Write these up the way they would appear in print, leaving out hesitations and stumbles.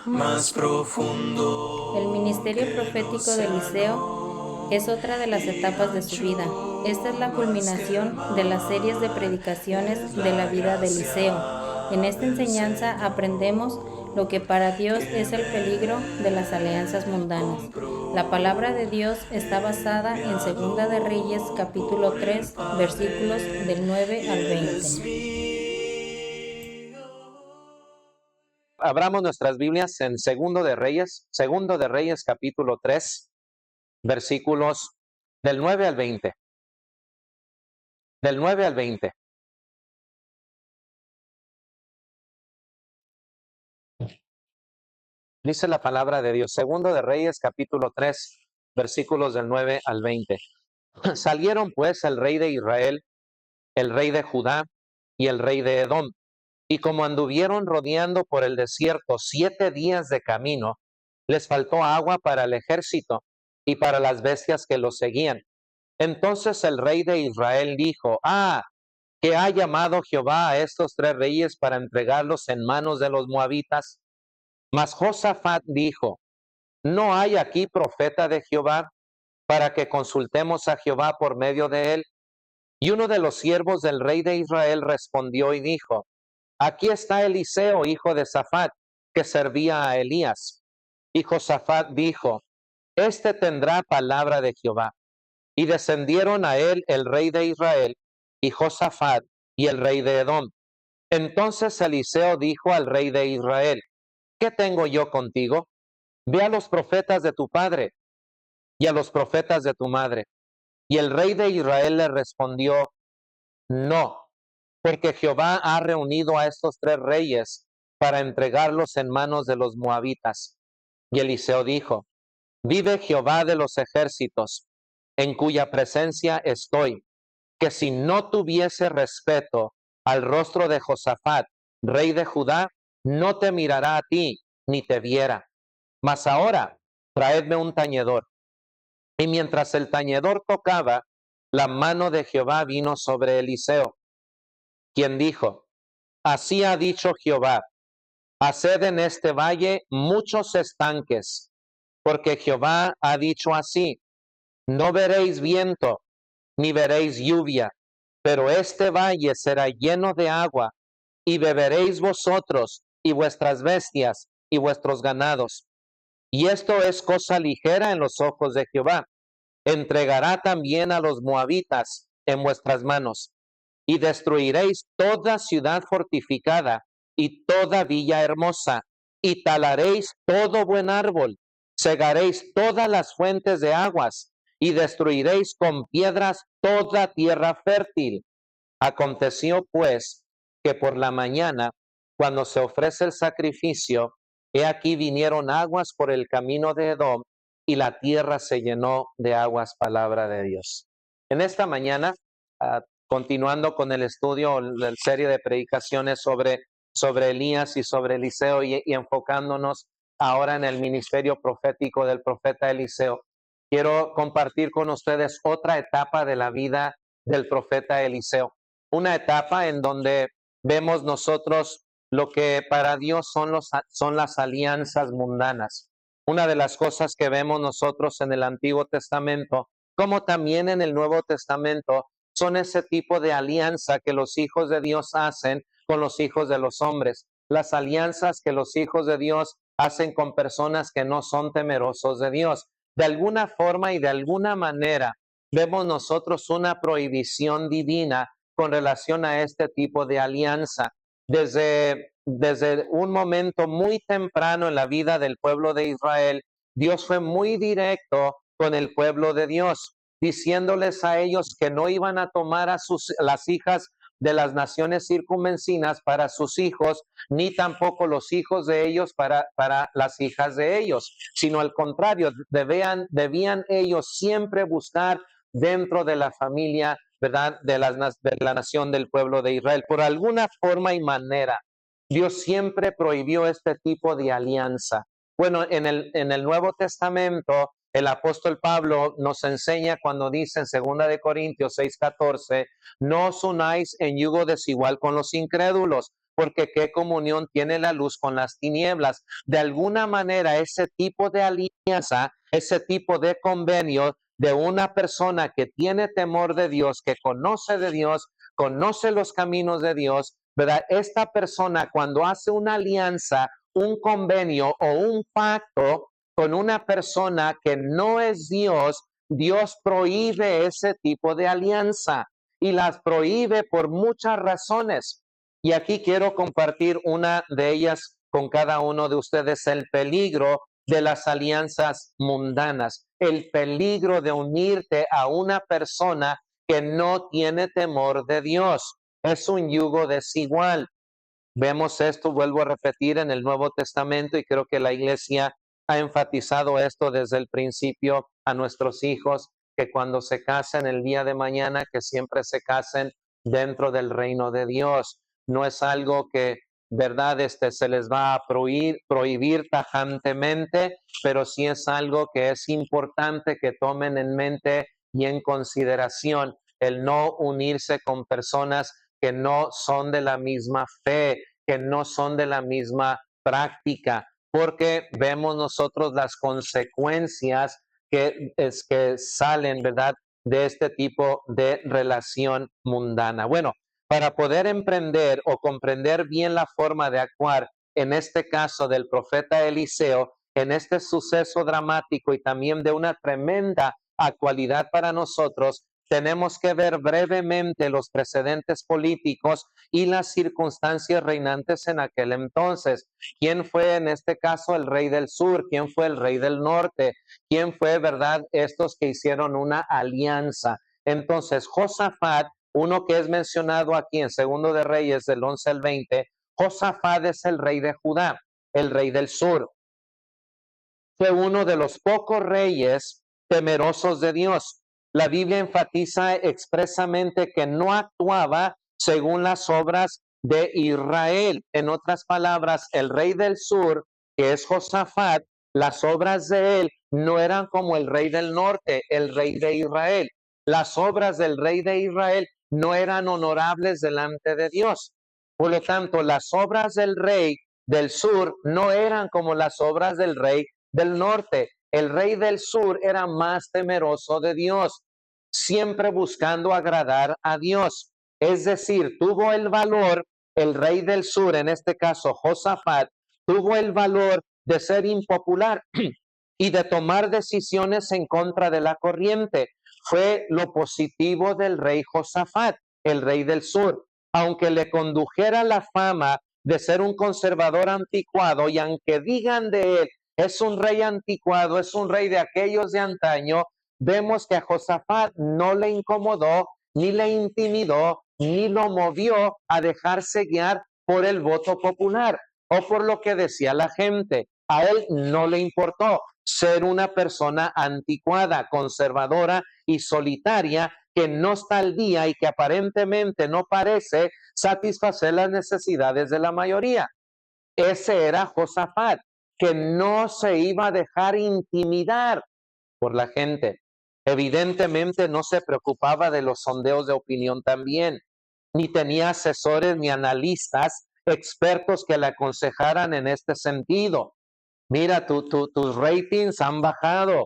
más profundo. El ministerio profético de Eliseo es otra de las etapas de su vida. Esta es la culminación de las series de predicaciones de la vida de Eliseo. En esta enseñanza aprendemos lo que para Dios es el peligro de las alianzas mundanas. La palabra de Dios está basada en Segunda de Reyes capítulo 3 versículos del 9 al 20. Abramos nuestras Biblias en Segundo de Reyes capítulo 3, versículos del 9 al 20. Del 9 al 20. Dice la palabra de Dios, Segundo de Reyes capítulo 3, versículos del 9 al 20. Salieron pues el rey de Israel, el rey de Judá y el rey de Edom. Y como anduvieron rodeando por el desierto 7 días de camino, les faltó agua para el ejército y para las bestias que los seguían. Entonces el rey de Israel dijo, que ha llamado Jehová a estos 3 reyes para entregarlos en manos de los moabitas. Mas Josafat dijo, ¿no hay aquí profeta de Jehová para que consultemos a Jehová por medio de él? Y uno de los siervos del rey de Israel respondió y dijo, aquí está Eliseo, hijo de Safat, que servía a Elías. Y Josafat dijo, este tendrá palabra de Jehová. Y descendieron a él el rey de Israel, y Josafat, y el rey de Edom. Entonces Eliseo dijo al rey de Israel, ¿qué tengo yo contigo? Ve a los profetas de tu padre y a los profetas de tu madre. Y el rey de Israel le respondió, no, porque Jehová ha reunido a estos 3 reyes para entregarlos en manos de los moabitas. Y Eliseo dijo, vive Jehová de los ejércitos, en cuya presencia estoy, que si no tuviese respeto al rostro de Josafat, rey de Judá, no te mirará a ti, ni te viera. Mas ahora, traedme un tañedor. Y mientras el tañedor tocaba, la mano de Jehová vino sobre Eliseo, quien dijo, así ha dicho Jehová, haced en este valle muchos estanques, porque Jehová ha dicho así, no veréis viento, ni veréis lluvia, pero este valle será lleno de agua, y beberéis vosotros, y vuestras bestias, y vuestros ganados. Y esto es cosa ligera en los ojos de Jehová. Entregará también a los moabitas en vuestras manos, y destruiréis toda ciudad fortificada, y toda villa hermosa, y talaréis todo buen árbol, cegaréis todas las fuentes de aguas, y destruiréis con piedras toda tierra fértil. Aconteció pues que por la mañana, cuando se ofrece el sacrificio, he aquí vinieron aguas por el camino de Edom, y la tierra se llenó de aguas, palabra de Dios. En esta mañana, continuando con el estudio, la serie de predicaciones sobre Elías y sobre Eliseo, y enfocándonos ahora en el ministerio profético del profeta Eliseo, quiero compartir con ustedes otra etapa de la vida del profeta Eliseo. Una etapa en donde vemos nosotros lo que para Dios son las alianzas mundanas. Una de las cosas que vemos nosotros en el Antiguo Testamento, como también en el Nuevo Testamento, son ese tipo de alianza que los hijos de Dios hacen con los hijos de los hombres. Las alianzas que los hijos de Dios hacen con personas que no son temerosos de Dios. De alguna forma y de alguna manera, vemos nosotros una prohibición divina con relación a este tipo de alianza. Desde un momento muy temprano en la vida del pueblo de Israel, Dios fue muy directo con el pueblo de Dios, diciéndoles a ellos que no iban a tomar a las hijas de las naciones circunvencinas para sus hijos, ni tampoco los hijos de ellos para las hijas de ellos, sino al contrario, debían ellos siempre buscar dentro de la familia, ¿verdad?, de la nación del pueblo de Israel. Por alguna forma y manera, Dios siempre prohibió este tipo de alianza. Bueno, en el Nuevo Testamento, el apóstol Pablo nos enseña cuando dice en 2 de Corintios 6:14, no os unáis en yugo desigual con los incrédulos. porque ¿qué comunión tiene la luz con las tinieblas? De alguna manera, ese tipo de alianza, ese tipo de convenio de una persona que tiene temor de Dios, que conoce de Dios, conoce los caminos de Dios, ¿verdad? Esta persona cuando hace una alianza, un convenio o un pacto con una persona que no es Dios, Dios prohíbe ese tipo de alianza y las prohíbe por muchas razones. Y aquí quiero compartir una de ellas con cada uno de ustedes, el peligro de las alianzas mundanas, el peligro de unirte a una persona que no tiene temor de Dios. Es un yugo desigual. Vemos esto, vuelvo a repetir, en el Nuevo Testamento y creo que la iglesia ha enfatizado esto desde el principio a nuestros hijos, que cuando se casen el día de mañana, que siempre se casen dentro del reino de Dios. No es algo que, verdad, se les va a prohibir tajantemente, pero sí es algo que es importante que tomen en mente y en consideración el no unirse con personas que no son de la misma fe, que no son de la misma práctica, porque vemos nosotros las consecuencias que salen, ¿verdad?, de este tipo de relación mundana. Bueno, para poder emprender o comprender bien la forma de actuar, en este caso del profeta Eliseo, en este suceso dramático y también de una tremenda actualidad para nosotros, tenemos que ver brevemente los precedentes políticos y las circunstancias reinantes en aquel entonces. ¿Quién fue en este caso el rey del sur? ¿Quién fue el rey del norte? ¿Quién fue, verdad, estos que hicieron una alianza? Entonces, Josafat, uno que es mencionado aquí en Segundo de Reyes del 11 al 20, Josafat es el rey de Judá, el rey del sur. Fue uno de los pocos reyes temerosos de Dios. La Biblia enfatiza expresamente que no actuaba según las obras de Israel. En otras palabras, el rey del sur, que es Josafat, las obras de él no eran como el rey del norte, el rey de Israel. Las obras del rey de Israel no eran honorables delante de Dios. Por lo tanto, las obras del rey del sur no eran como las obras del rey del norte. El rey del sur era más temeroso de Dios, siempre buscando agradar a Dios. Es decir, tuvo el valor, el rey del sur, en este caso Josafat, tuvo el valor de ser impopular y de tomar decisiones en contra de la corriente. Fue lo positivo del rey Josafat, el rey del sur. Aunque le condujera la fama de ser un conservador anticuado y aunque digan de él, es un rey anticuado, es un rey de aquellos de antaño, vemos que a Josafat no le incomodó, ni le intimidó, ni lo movió a dejarse guiar por el voto popular o por lo que decía la gente. A él no le importó ser una persona anticuada, conservadora y solitaria que no está al día y que aparentemente no parece satisfacer las necesidades de la mayoría. Ese era Josafat, que no se iba a dejar intimidar por la gente. Evidentemente no se preocupaba de los sondeos de opinión también, ni tenía asesores ni analistas expertos que le aconsejaran en este sentido. Mira, tus ratings han bajado.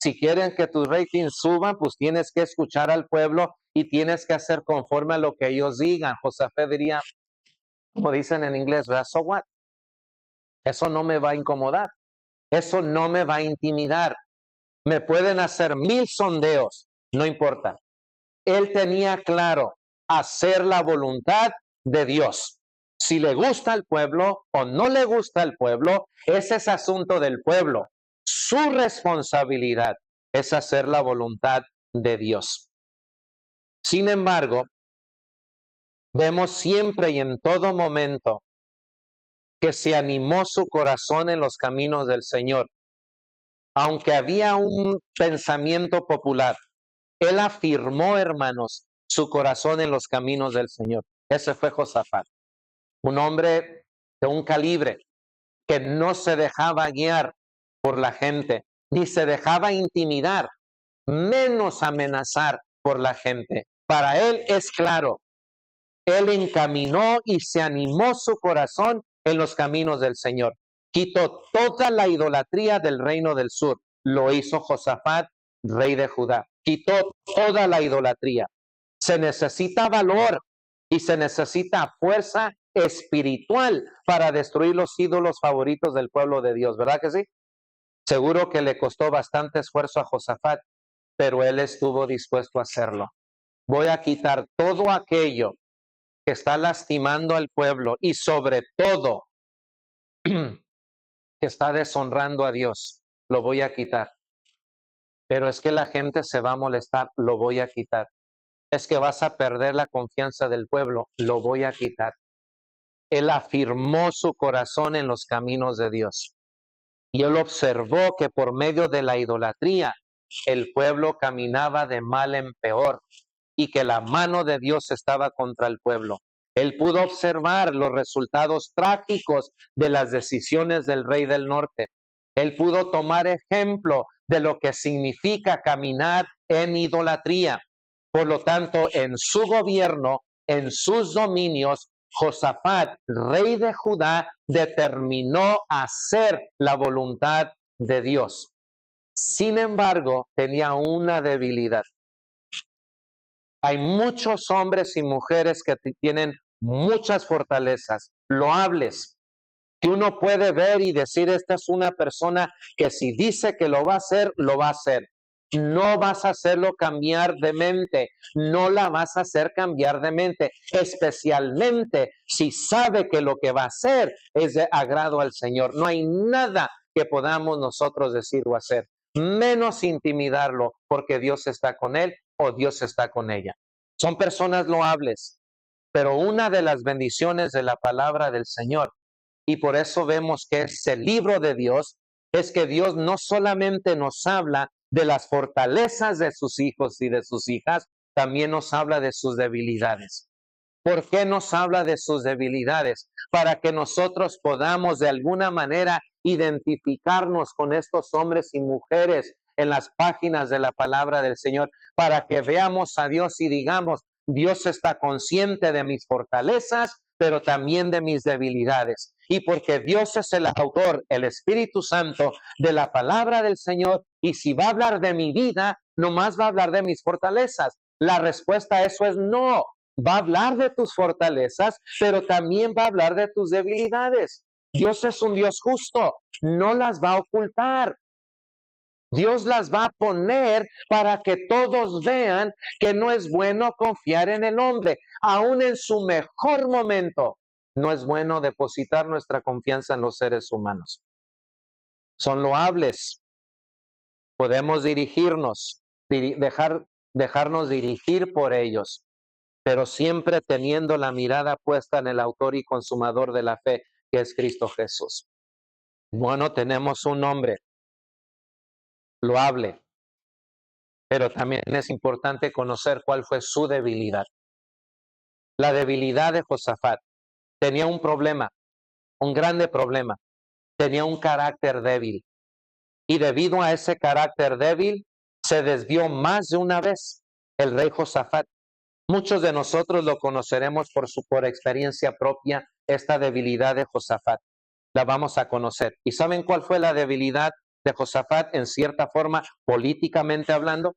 Si quieren que tus ratings suban, pues tienes que escuchar al pueblo y tienes que hacer conforme a lo que ellos digan. Josafat diría, como dicen en inglés, so what? Eso no me va a incomodar. Eso no me va a intimidar. Me pueden hacer 1000 sondeos, no importa. Él tenía claro hacer la voluntad de Dios. Si le gusta al pueblo o no le gusta al pueblo, ese es asunto del pueblo. Su responsabilidad es hacer la voluntad de Dios. Sin embargo, vemos siempre y en todo momento que se animó su corazón en los caminos del Señor. Aunque había un pensamiento popular, él afirmó, hermanos, su corazón en los caminos del Señor. Ese fue Josafat, un hombre de un calibre que no se dejaba guiar por la gente, ni se dejaba intimidar, menos amenazar por la gente. Para él es claro, Él encaminó y se animó su corazón en los caminos del Señor. Quitó toda la idolatría del reino del sur. Lo hizo Josafat, rey de Judá. Quitó toda la idolatría. Se necesita valor y se necesita fuerza espiritual para destruir los ídolos favoritos del pueblo de Dios, ¿verdad que sí? Seguro que le costó bastante esfuerzo a Josafat, pero él estuvo dispuesto a hacerlo. Voy a quitar todo aquello que está lastimando al pueblo y sobre todo que está deshonrando a Dios. Lo voy a quitar. Pero es que la gente se va a molestar. Lo voy a quitar. Es que vas a perder la confianza del pueblo. Lo voy a quitar. Él afirmó su corazón en los caminos de Dios. Y él observó que por medio de la idolatría el pueblo caminaba de mal en peor y que la mano de Dios estaba contra el pueblo. Él pudo observar los resultados trágicos de las decisiones del rey del norte. Él pudo tomar ejemplo de lo que significa caminar en idolatría. Por lo tanto, en su gobierno, en sus dominios, Josafat, rey de Judá, determinó hacer la voluntad de Dios. Sin embargo, tenía una debilidad. Hay muchos hombres y mujeres que tienen muchas fortalezas, loables, que uno puede ver y decir, esta es una persona que si dice que lo va a hacer, lo va a hacer. No vas a hacerlo cambiar de mente, no la vas a hacer cambiar de mente, especialmente si sabe que lo que va a hacer es de agrado al Señor. No hay nada que podamos nosotros decir o hacer, menos intimidarlo, porque Dios está con él o Dios está con ella. Son personas loables, pero una de las bendiciones de la palabra del Señor, y por eso vemos que es el libro de Dios, es que Dios no solamente nos habla de las fortalezas de sus hijos y de sus hijas, también nos habla de sus debilidades. ¿Por qué nos habla de sus debilidades? Para que nosotros podamos de alguna manera identificarnos con estos hombres y mujeres en las páginas de la palabra del Señor, para que veamos a Dios y digamos, Dios está consciente de mis fortalezas, pero también de mis debilidades. Y porque Dios es el autor, el Espíritu Santo de la palabra del Señor, y si va a hablar de mi vida, nomás va a hablar de mis fortalezas. La respuesta a eso es no. Va a hablar de tus fortalezas, pero también va a hablar de tus debilidades. Dios es un Dios justo, no las va a ocultar. Dios las va a poner para que todos vean que no es bueno confiar en el hombre, aún en su mejor momento. No es bueno depositar nuestra confianza en los seres humanos. Son loables. Podemos dirigirnos, dejarnos dirigir por ellos, pero siempre teniendo la mirada puesta en el autor y consumador de la fe, que es Cristo Jesús. Bueno, tenemos un hombre loable, pero también es importante conocer cuál fue su debilidad. La debilidad de Josafat. Tenía un problema, un grande problema. Tenía un carácter débil. Y debido a ese carácter débil, se desvió más de una vez el rey Josafat. Muchos de nosotros lo conoceremos por experiencia propia, esta debilidad de Josafat. La vamos a conocer. ¿Y saben cuál fue la debilidad de Josafat en cierta forma, políticamente hablando?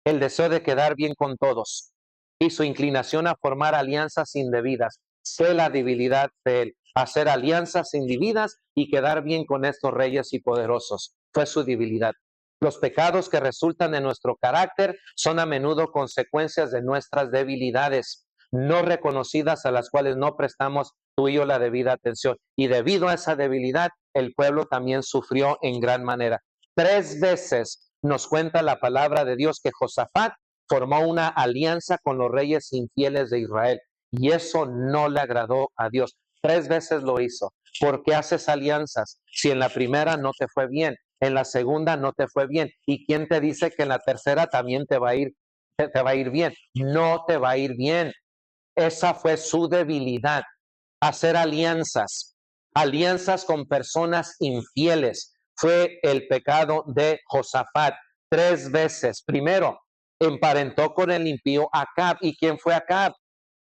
El deseo de quedar bien con todos y su inclinación a formar alianzas indebidas. Fue la debilidad de él, hacer alianzas indebidas y quedar bien con estos reyes y poderosos. Fue su debilidad. Los pecados que resultan de nuestro carácter son a menudo consecuencias de nuestras debilidades no reconocidas, a las cuales no prestamos tú y yo la debida atención. Y debido a esa debilidad, el pueblo también sufrió en gran manera. 3 veces nos cuenta la palabra de Dios que Josafat formó una alianza con los reyes infieles de Israel. Y eso no le agradó a Dios. 3 veces lo hizo. ¿Por qué haces alianzas? Si en la primera no te fue bien, en la segunda no te fue bien. ¿Y quién te dice que en la tercera también te va a ir bien? No te va a ir bien. Esa fue su debilidad, hacer alianzas con personas infieles. Fue el pecado de Josafat 3 veces. Primero, emparentó con el impío Acab. ¿Y quién fue Acab?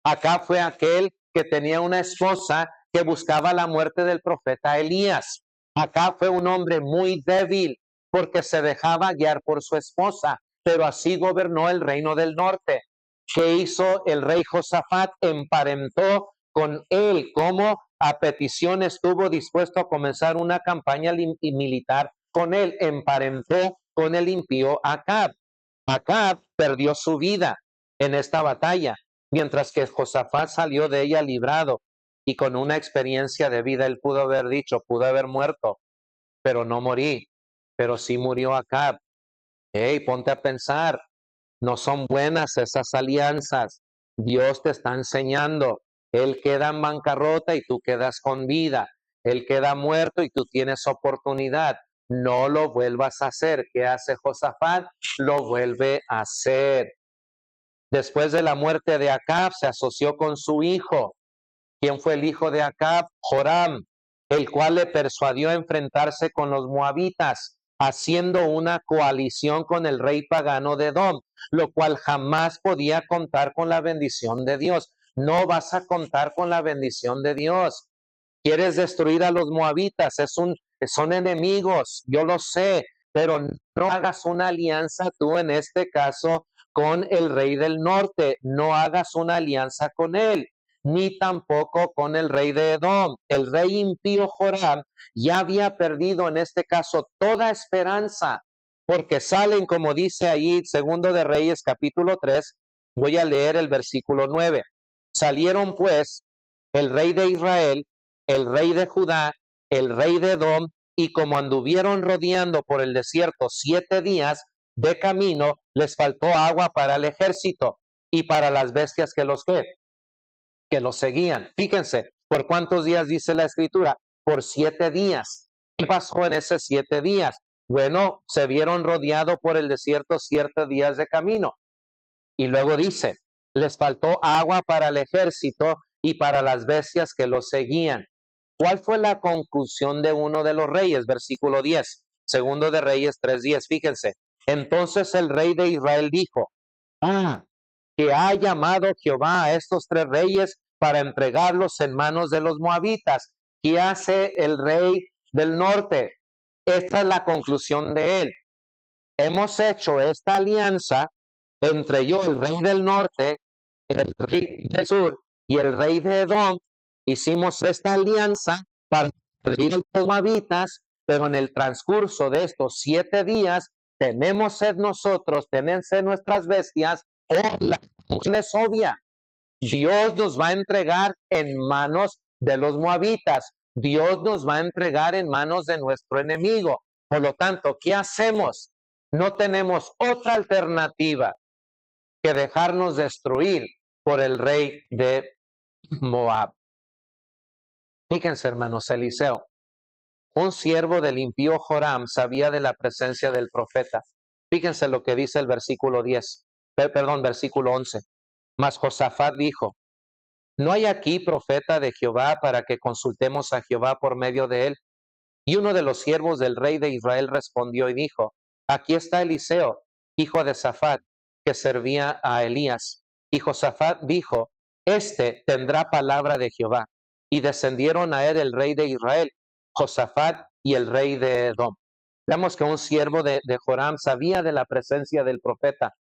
Acab fue aquel que tenía una esposa que buscaba la muerte del profeta Elías. Acab fue un hombre muy débil porque se dejaba guiar por su esposa, pero así gobernó el reino del norte. ¿Qué hizo el rey Josafat? Emparentó con él, como a petición estuvo dispuesto a comenzar una campaña militar con él. Emparentó con el impío Acab. Acab perdió su vida en esta batalla, mientras que Josafat salió de ella librado y con una experiencia de vida. Él pudo haber dicho, pudo haber muerto, pero no morí, pero sí murió Acab. Hey, ponte a pensar, no son buenas esas alianzas. Dios te está enseñando. Él queda en bancarrota y tú quedas con vida. Él queda muerto y tú tienes oportunidad. No lo vuelvas a hacer. ¿Qué hace Josafat? Lo vuelve a hacer. Después de la muerte de Acab, se asoció con su hijo. ¿Quién fue el hijo de Acab? Joram, el cual le persuadió a enfrentarse con los moabitas, haciendo una coalición con el rey pagano de Edom, lo cual jamás podía contar con la bendición de Dios. No vas a contar con la bendición de Dios. Quieres destruir a los moabitas, son enemigos, yo lo sé, pero no hagas una alianza tú en este caso con el rey del norte, no hagas una alianza con él, ni tampoco con el rey de Edom. El rey impío Joram ya había perdido en este caso toda esperanza, porque salen, como dice ahí, segundo de Reyes capítulo 3, voy a leer el versículo 9. Salieron pues el rey de Israel, el rey de Judá, el rey de Edom, y como anduvieron rodeando por el desierto 7 días de camino, les faltó agua para el ejército y para las bestias que los seguían. Fíjense, ¿por cuántos días dice la escritura? Por 7 días. ¿Qué pasó en esos 7 días? Bueno, se vieron rodeados por el desierto 7 días de camino. Y luego dice, les faltó agua para el ejército y para las bestias que los seguían. ¿Cuál fue la conclusión de uno de los reyes? Versículo 10, segundo de Reyes 3:10, fíjense. Entonces el rey de Israel dijo, que ha llamado Jehová a estos 3 reyes para entregarlos en manos de los moabitas. ¿Qué hace el rey del norte? Esta es la conclusión de él. Hemos hecho esta alianza entre yo, el rey del norte, el rey del sur y el rey de Edom. Hicimos esta alianza para destruir a los moabitas, pero en el transcurso de estos 7 días tenemos sed nosotros, tenemos sed nuestras bestias. La conclusión es obvia. Dios nos va a entregar en manos de los moabitas. Dios nos va a entregar en manos de nuestro enemigo. Por lo tanto, ¿qué hacemos? No tenemos otra alternativa que dejarnos destruir por el rey de Moab. Fíjense, hermanos, Eliseo, un siervo del impío Joram, sabía de la presencia del profeta. Fíjense lo que dice el versículo 11. Mas Josafat dijo, ¿no hay aquí profeta de Jehová para que consultemos a Jehová por medio de él? Y uno de los siervos del rey de Israel respondió y dijo, aquí está Eliseo, hijo de Safat, que servía a Elías. Y Josafat dijo, este tendrá palabra de Jehová. Y descendieron a él el rey de Israel, Josafat y el rey de Edom. Vemos que un siervo de Joram sabía de la presencia del profeta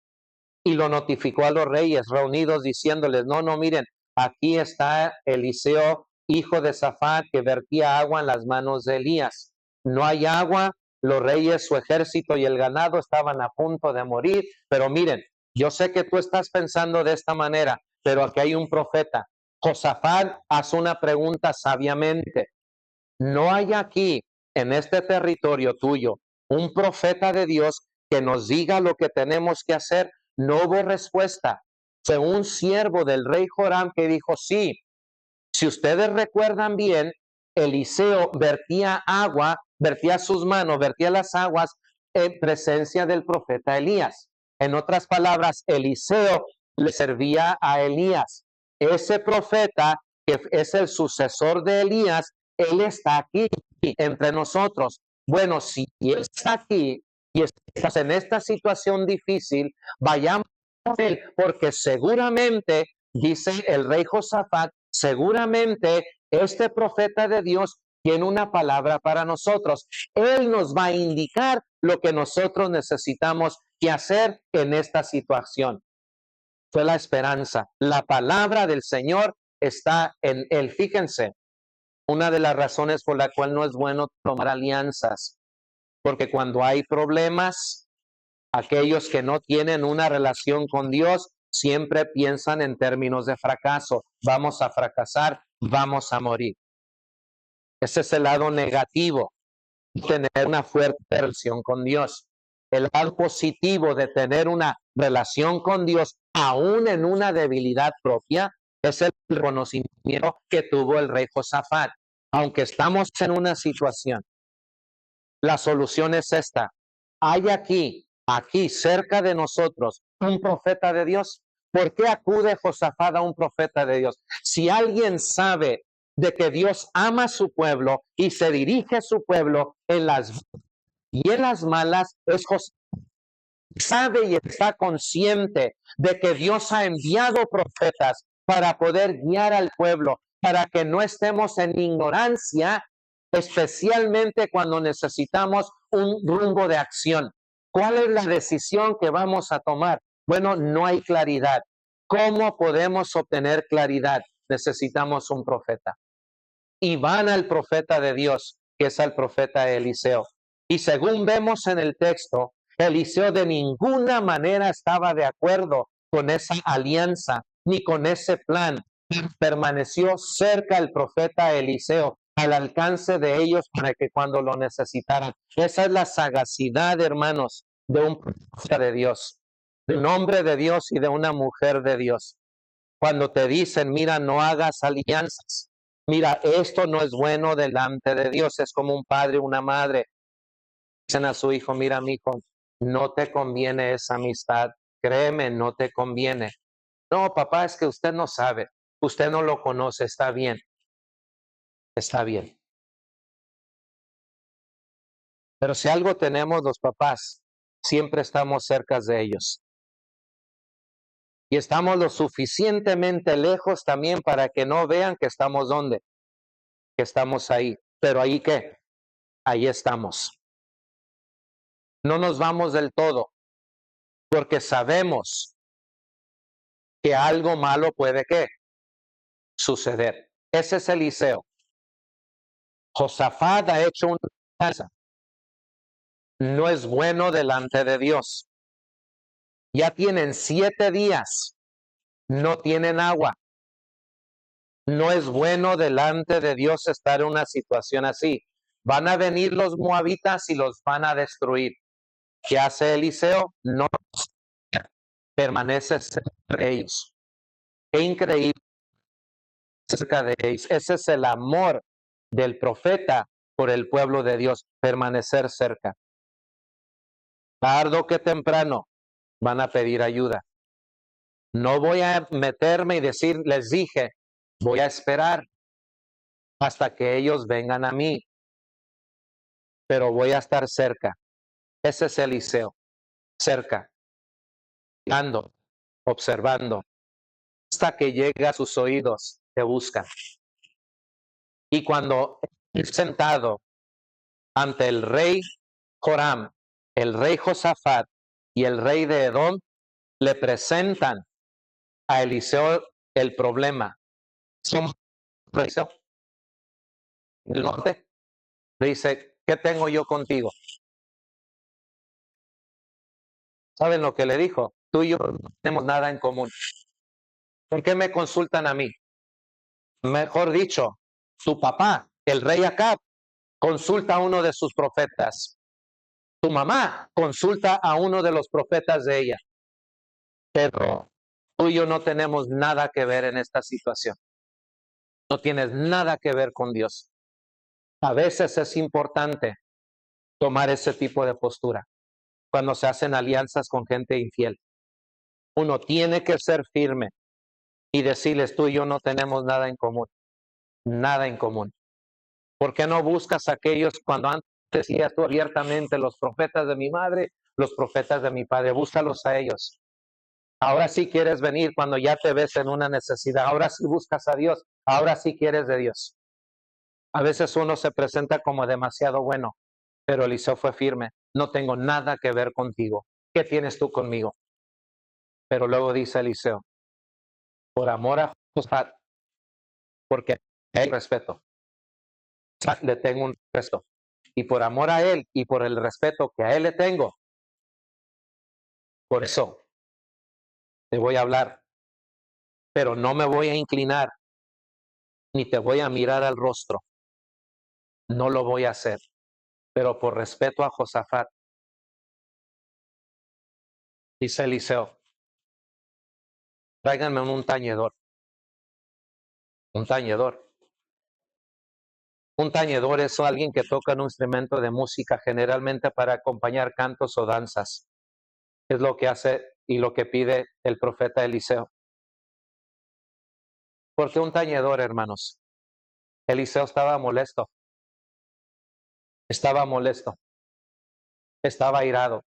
y lo notificó a los reyes reunidos diciéndoles, no, miren, aquí está Eliseo, hijo de Safat, que vertía agua en las manos de Elías. No hay agua, los reyes, su ejército y el ganado estaban a punto de morir, pero miren, yo sé que tú estás pensando de esta manera, pero aquí hay un profeta. Josafat hace una pregunta sabiamente. ¿No hay aquí, en este territorio tuyo, un profeta de Dios que nos diga lo que tenemos que hacer? No hubo respuesta. Fue un siervo del rey Joram que dijo, sí. Si ustedes recuerdan bien, Eliseo vertía agua, vertía sus manos, vertía las aguas en presencia del profeta Elías. En otras palabras, Eliseo le servía a Elías. Ese profeta, que es el sucesor de Elías, él está aquí entre nosotros. Bueno, si él está aquí y estás en esta situación difícil, vayamos a él, porque seguramente dice el rey Josafat, seguramente este profeta de Dios tiene una palabra para nosotros. Él nos va a indicar lo que nosotros necesitamos que hacer en esta situación. Fue la esperanza. La palabra del Señor está en él. Fíjense, una de las razones por la cual no es bueno tomar alianzas, porque cuando hay problemas, aquellos que no tienen una relación con Dios siempre piensan en términos de fracaso. Vamos a fracasar, vamos a morir. Ese es el lado negativo, tener una fuerte relación con Dios. El lado positivo de tener una relación con Dios, aún en una debilidad propia, es el reconocimiento que tuvo el rey Josafat. Aunque estamos en una situación, la solución es esta. Hay aquí cerca de nosotros, un profeta de Dios. ¿Por qué acude Josafat a un profeta de Dios? Si alguien sabe de que Dios ama a su pueblo y se dirige a su pueblo en las y en las malas, es Josafat. Sabe y está consciente de que Dios ha enviado profetas para poder guiar al pueblo, para que no estemos en ignorancia, especialmente cuando necesitamos un rumbo de acción. ¿Cuál es la decisión que vamos a tomar? Bueno, no hay claridad. ¿Cómo podemos obtener claridad? Necesitamos un profeta. Y van al profeta de Dios, que es el profeta Eliseo. Y según vemos en el texto, Eliseo de ninguna manera estaba de acuerdo con esa alianza ni con ese plan. Permaneció cerca el profeta Eliseo, al alcance de ellos para que cuando lo necesitaran. Esa es la sagacidad, hermanos, de un profeta de Dios, de un hombre de Dios y de una mujer de Dios. Cuando te dicen, mira, no hagas alianzas. Mira, esto no es bueno delante de Dios. Es como un padre, una madre. Dicen a su hijo, mira, mi hijo, no te conviene esa amistad. Créeme, no te conviene. No, papá, es que usted no sabe. Usted no lo conoce. Está bien. Está bien. Pero si algo tenemos los papás, siempre estamos cerca de ellos. Y estamos lo suficientemente lejos también para que no vean que estamos donde, que estamos ahí. Pero ahí qué, ahí estamos. No nos vamos del todo, porque sabemos que algo malo puede ¿qué? Suceder. Ese es Eliseo. Josafat ha hecho una alianza. No es bueno delante de Dios. Ya tienen 7 días. No tienen agua. No es bueno delante de Dios estar en una situación así. Van a venir los moabitas y los van a destruir. ¿Qué hace Eliseo? No permanece cerca de ellos. Qué increíble cerca de ellos. Ese es el amor del profeta por el pueblo de Dios, permanecer cerca. Tardo que temprano van a pedir ayuda. No voy a meterme y decir, les dije, voy a esperar hasta que ellos vengan a mí, pero voy a estar cerca. Ese es Eliseo, cerca, mirando, observando, hasta que llega a sus oídos, te buscan. Y cuando es sentado ante el rey Joram, el rey Josafat y el rey de Edom, le presentan a Eliseo el problema. Somos Eliseo, el norte, le dice, ¿qué tengo yo contigo? ¿Saben lo que le dijo? Tú y yo no tenemos nada en común. ¿Por qué me consultan a mí? Mejor dicho, tu papá, el rey Acab, consulta a uno de sus profetas. Tu mamá consulta a uno de los profetas de ella. Pero tú y yo no tenemos nada que ver en esta situación. No tienes nada que ver con Dios. A veces es importante tomar ese tipo de postura cuando se hacen alianzas con gente infiel. Uno tiene que ser firme y decirles, tú y yo no tenemos nada en común. Nada en común. ¿Por qué no buscas a aquellos cuando antes decías tú abiertamente, los profetas de mi madre, los profetas de mi padre? Búscalos a ellos. Ahora sí quieres venir cuando ya te ves en una necesidad. Ahora sí buscas a Dios. Ahora sí quieres de Dios. A veces uno se presenta como demasiado bueno, pero Eliseo fue firme. No tengo nada que ver contigo. ¿Qué tienes tú conmigo? Pero luego dice Eliseo, por amor a Josafat, porque él respeto, le tengo un respeto. Y por amor a él y por el respeto que a él le tengo, por eso te voy a hablar, pero no me voy a inclinar ni te voy a mirar al rostro. No lo voy a hacer, pero por respeto a Josafat, dice Eliseo, tráiganme un tañedor, un tañedor. Un tañedor es alguien que toca un instrumento de música, generalmente para acompañar cantos o danzas. Es lo que hace y lo que pide el profeta Eliseo. ¿Por qué un tañedor, hermanos? Eliseo estaba molesto, estaba airado,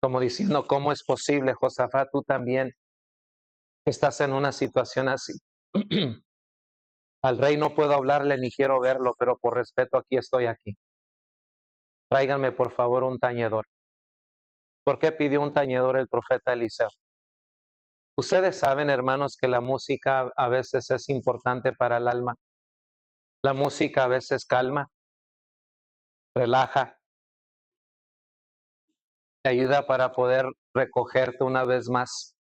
como diciendo, ¿cómo es posible, Josafat, tú también estás en una situación así? Al rey no puedo hablarle ni quiero verlo, pero por respeto aquí estoy aquí. Tráiganme por favor un tañedor. ¿Por qué pidió un tañedor el profeta Eliseo? Ustedes saben, hermanos, que la música a veces es importante para el alma. La música a veces calma, relaja, te ayuda para poder recogerte una vez más.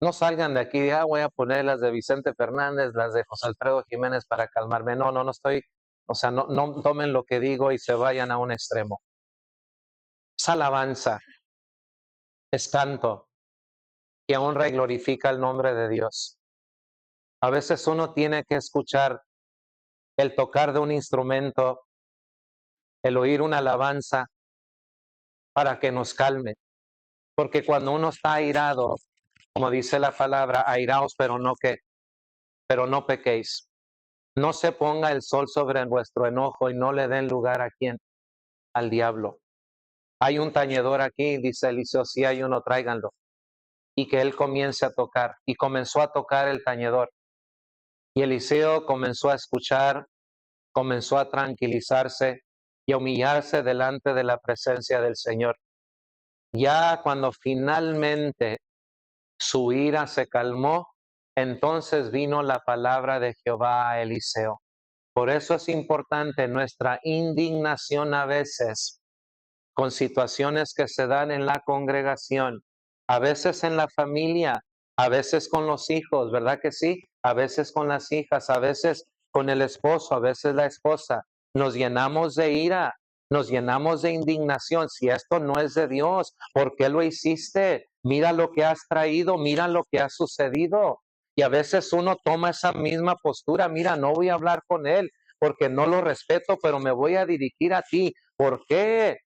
No salgan de aquí, voy a poner las de Vicente Fernández, las de José Alfredo Jiménez para calmarme. No, no estoy, no tomen lo que digo y se vayan a un extremo. Es alabanza, es canto que honra y glorifica el nombre de Dios. A veces uno tiene que escuchar el tocar de un instrumento, el oír una alabanza para que nos calme. Porque cuando uno está airado, como dice la palabra, airaos, pero no pequéis. No se ponga el sol sobre vuestro enojo y no le den lugar a quién, al diablo. Hay un tañedor aquí, dice Eliseo, si hay uno, tráiganlo. Y que él comience a tocar. Y comenzó a tocar el tañedor. Y Eliseo comenzó a escuchar, comenzó a tranquilizarse y a humillarse delante de la presencia del Señor. Ya cuando finalmente su ira se calmó, entonces vino la palabra de Jehová a Eliseo. Por eso es importante nuestra indignación a veces con situaciones que se dan en la congregación, a veces en la familia, a veces con los hijos, ¿verdad que sí? A veces con las hijas, a veces con el esposo, a veces la esposa. Nos llenamos de ira, nos llenamos de indignación. Si esto no es de Dios, ¿por qué lo hiciste? Mira lo que has traído, mira lo que ha sucedido. Y a veces uno toma esa misma postura, mira, no voy a hablar con él porque no lo respeto, pero me voy a dirigir a ti. ¿Por qué?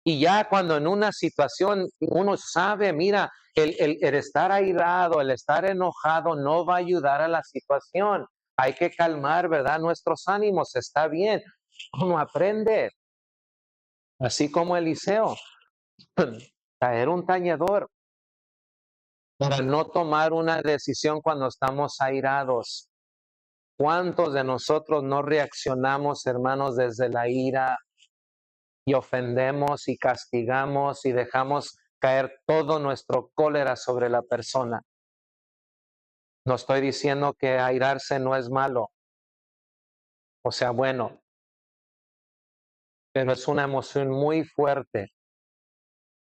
Y ya cuando en una situación uno sabe, mira, el estar airado, el estar enojado no va a ayudar a la situación. Hay que calmar, ¿verdad? Nuestros ánimos, está bien. Uno aprende, así como Eliseo, traer un tañedor para no tomar una decisión cuando estamos airados. ¿Cuántos de nosotros no reaccionamos, hermanos, desde la ira y ofendemos y castigamos y dejamos caer todo nuestro cólera sobre la persona? No estoy diciendo que airarse no es malo, o sea, bueno, pero es una emoción muy fuerte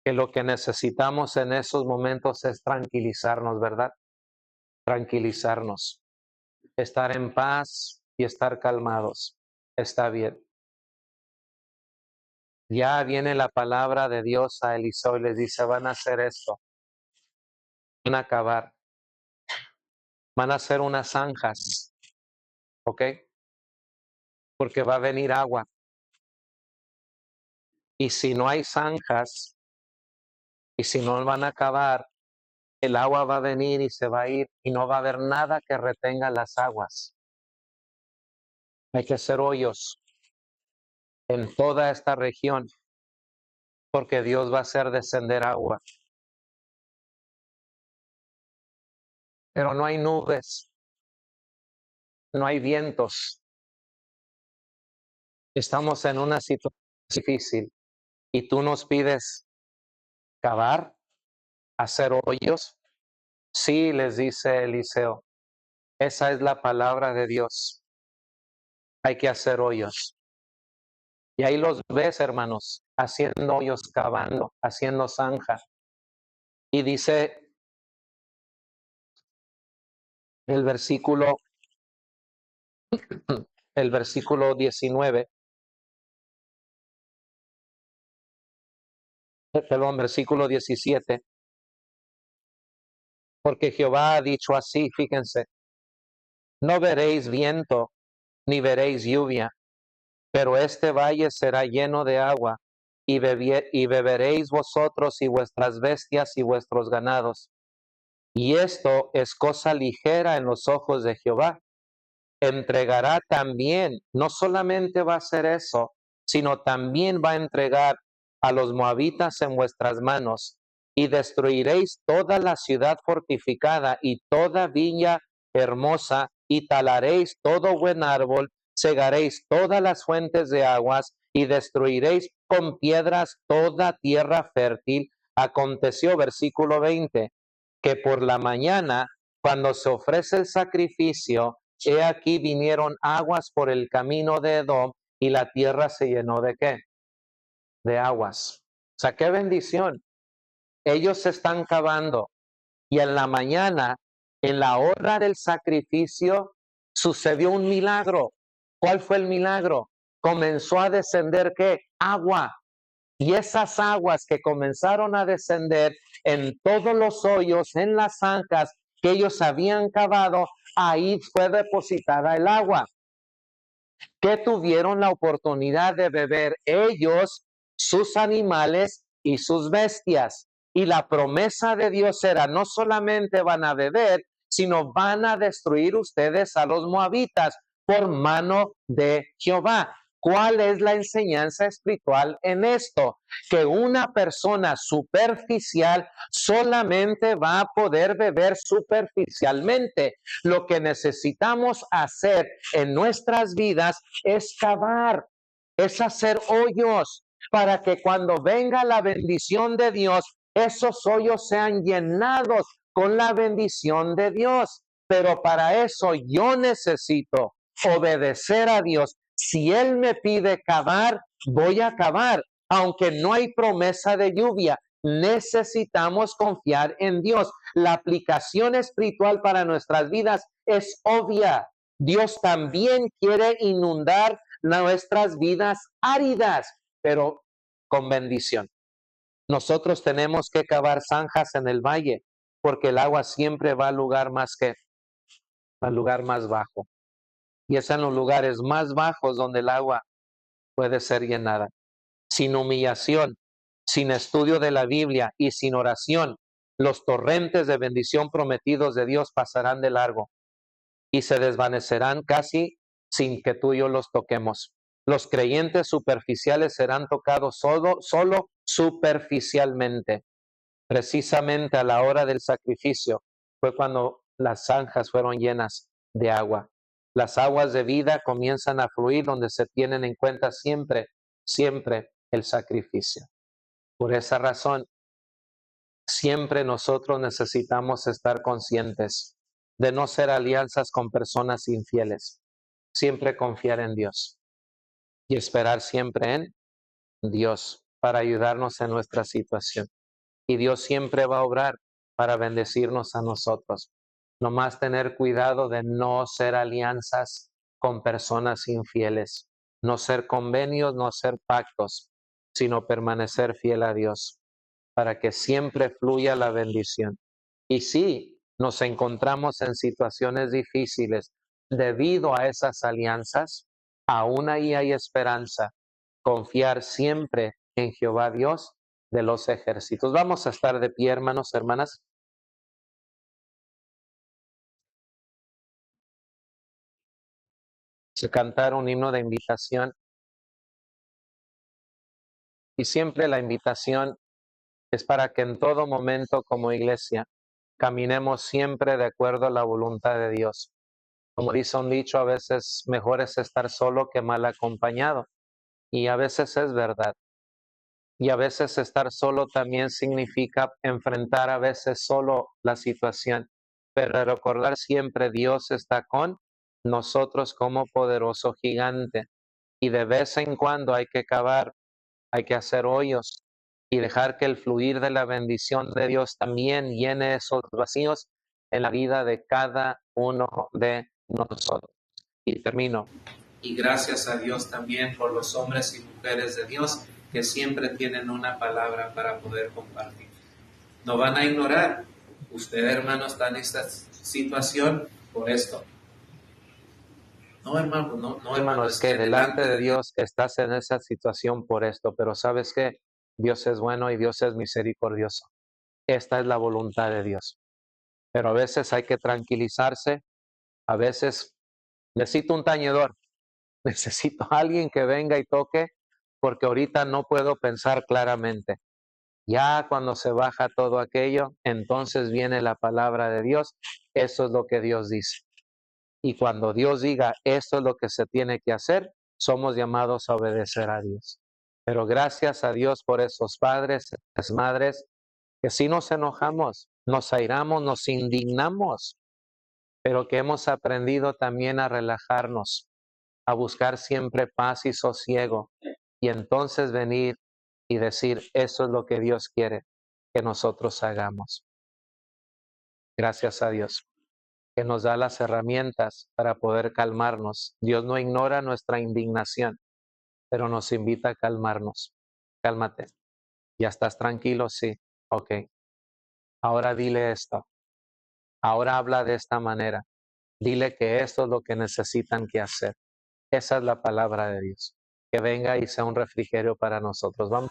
que lo que necesitamos en esos momentos es tranquilizarnos, ¿verdad? Tranquilizarnos, estar en paz y estar calmados. Está bien. Ya viene la palabra de Dios a Eliseo y les dice, van a hacer esto, van a acabar, van a hacer unas zanjas, ¿ok? Porque va a venir agua. Y si no hay zanjas, y si no van a acabar, el agua va a venir y se va a ir y no va a haber nada que retenga las aguas. Hay que hacer hoyos en toda esta región porque Dios va a hacer descender agua. pero no hay nubes, no hay vientos. Estamos en una situación difícil y tú nos pides cavar, hacer hoyos. Sí, les dice Eliseo, esa es la palabra de Dios. Hay que hacer hoyos. Y ahí los ves, hermanos, haciendo hoyos, cavando, haciendo zanja. Y dice el versículo, el versículo 19, perdón, versículo 17, porque Jehová ha dicho así, fíjense, no veréis viento, ni veréis lluvia, pero este valle será lleno de agua, y beberéis vosotros y vuestras bestias y vuestros ganados. Y esto es cosa ligera en los ojos de Jehová. Entregará también, no solamente va a hacer eso, sino también va a entregar a los moabitas en vuestras manos, y destruiréis toda la ciudad fortificada y toda viña hermosa, y talaréis todo buen árbol, cegaréis todas las fuentes de aguas, y destruiréis con piedras toda tierra fértil. Aconteció, versículo 20, que por la mañana, cuando se ofrece el sacrificio, he aquí vinieron aguas por el camino de Edom y la tierra se llenó ¿de qué? De aguas. O sea, qué bendición. Ellos se están cavando y en la mañana, en la hora del sacrificio, sucedió un milagro. ¿Cuál fue el milagro? Comenzó a descender ¿qué? Agua. Y esas aguas que comenzaron a descender en todos los hoyos, en las zanjas que ellos habían cavado, ahí fue depositada el agua que tuvieron la oportunidad de beber ellos, sus animales y sus bestias. Y la promesa de Dios era, no solamente van a beber, sino van a destruir ustedes a los moabitas por mano de Jehová. ¿Cuál es la enseñanza espiritual en esto? Que una persona superficial solamente va a poder beber superficialmente. Lo que necesitamos hacer en nuestras vidas es cavar, es hacer hoyos para que cuando venga la bendición de Dios, esos hoyos sean llenados con la bendición de Dios. Pero para eso yo necesito obedecer a Dios. Si Él me pide cavar, voy a cavar, aunque no hay promesa de lluvia. Necesitamos confiar en Dios. La aplicación espiritual para nuestras vidas es obvia. Dios también quiere inundar nuestras vidas áridas, pero con bendición. Nosotros tenemos que cavar zanjas en el valle, porque el agua siempre va al lugar al lugar más bajo. Y es en los lugares más bajos donde el agua puede ser llenada. Sin humillación, sin estudio de la Biblia y sin oración, los torrentes de bendición prometidos de Dios pasarán de largo y se desvanecerán casi sin que tú y yo los toquemos. Los creyentes superficiales serán tocados solo superficialmente. Precisamente a la hora del sacrificio fue cuando las zanjas fueron llenas de agua. Las aguas de vida comienzan a fluir donde se tienen en cuenta siempre el sacrificio. Por esa razón, siempre nosotros necesitamos estar conscientes de no hacer alianzas con personas infieles. Siempre confiar en Dios y esperar siempre en Dios para ayudarnos en nuestra situación. Y Dios siempre va a obrar para bendecirnos a nosotros. Nomás tener cuidado de no hacer alianzas con personas infieles, no hacer convenios, no hacer pactos, sino permanecer fiel a Dios para que siempre fluya la bendición. Y si nos encontramos en situaciones difíciles debido a esas alianzas, aún ahí hay esperanza. Confiar siempre en Jehová Dios de los ejércitos. Vamos a estar de pie, hermanos, hermanas. Se cantar un himno de invitación. Y siempre la invitación es para que en todo momento como iglesia caminemos siempre de acuerdo a la voluntad de Dios. Como dice un dicho, a veces mejor es estar solo que mal acompañado. Y a veces es verdad. Y a veces estar solo también significa enfrentar a veces solo la situación. Pero recordar siempre Dios está con nosotros como poderoso gigante. Y de vez en cuando hay que cavar, hay que hacer hoyos y dejar que el fluir de la bendición de Dios también llene esos vacíos en la vida de cada uno de nosotros. Y termino. Y gracias a Dios también por los hombres y mujeres de Dios que siempre tienen una palabra para poder compartir. No van a ignorar. Usted, hermano, está en esta situación por esto. No, hermano, no, Hermano, es que delante de Dios estás en esa situación por esto, pero ¿sabes qué? Dios es bueno y Dios es misericordioso. Esta es la voluntad de Dios. Pero a veces hay que tranquilizarse, a veces necesito un tañedor, necesito a alguien que venga y toque, porque ahorita no puedo pensar claramente. Ya cuando se baja todo aquello, entonces viene la palabra de Dios. Eso es lo que Dios dice. Y cuando Dios diga, esto es lo que se tiene que hacer, somos llamados a obedecer a Dios. Pero gracias a Dios por esos padres, esas madres, que si nos enojamos, nos airamos, nos indignamos, pero que hemos aprendido también a relajarnos, a buscar siempre paz y sosiego, y entonces venir y decir, eso es lo que Dios quiere que nosotros hagamos. Gracias a Dios, que nos da las herramientas para poder calmarnos. Dios no ignora nuestra indignación, pero nos invita a calmarnos. Cálmate. ¿Ya estás tranquilo? Sí. Ok. Ahora dile esto. Ahora habla de esta manera. Dile que esto es lo que necesitan que hacer. Esa es la palabra de Dios. Que venga y sea un refrigerio para nosotros. Vamos.